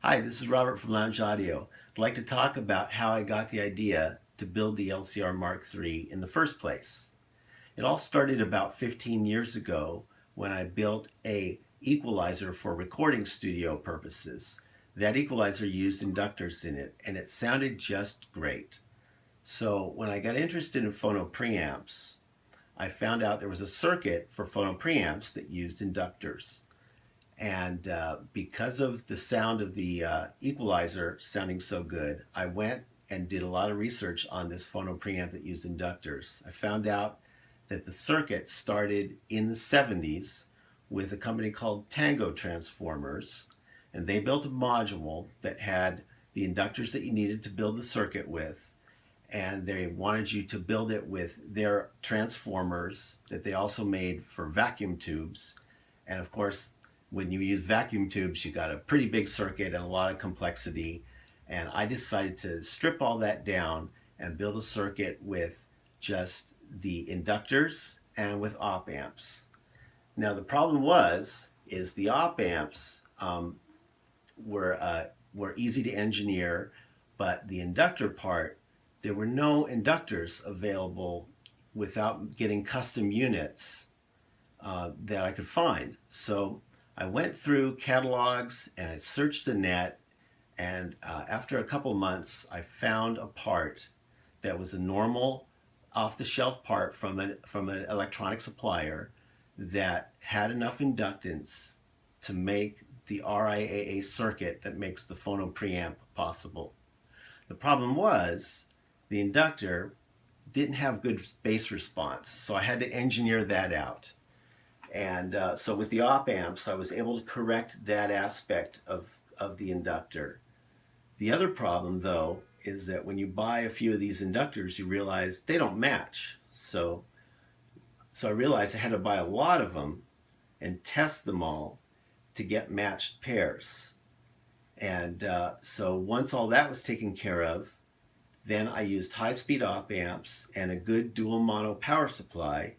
Hi, this is Robert from Lounge Audio. I'd like to talk about how I got the idea to build the LCR Mark III in the first place. It all started about 15 years ago when I built a equalizer for recording studio purposes. That equalizer used inductors in it, and it sounded just great. So when I got interested in phono preamps, I found out there was a circuit for phono preamps that used inductors. And because of the sound of the equalizer sounding so good, I went and did a lot of research on this phono preamp that used inductors. I found out that the circuit started in the 70s with a company called Tango Transformers, and they built a module that had the inductors that you needed to build the circuit with, and they wanted you to build it with their transformers that they also made for vacuum tubes. And of course, when you use vacuum tubes, you got a pretty big circuit and a lot of complexity. And I decided to strip all that down and build a circuit with just the inductors and with op amps. Now the problem is the op amps were easy to engineer, but the inductor part, there were no inductors available without getting custom units that I could find. So I went through catalogs and I searched the net, and after a couple months, I found a part that was a normal off-the-shelf part from an electronic supplier that had enough inductance to make the RIAA circuit that makes the phono preamp possible. The problem was the inductor didn't have good bass response, so I had to engineer that out. And so with the op amps, I was able to correct that aspect of the inductor. The other problem, though, is that when you buy a few of these inductors, you realize they don't match. So I realized I had to buy a lot of them and test them all to get matched pairs. And so once all that was taken care of, then I used high-speed op amps and a good dual mono power supply,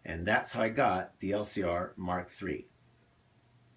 and that's how I got the LCR Mark III.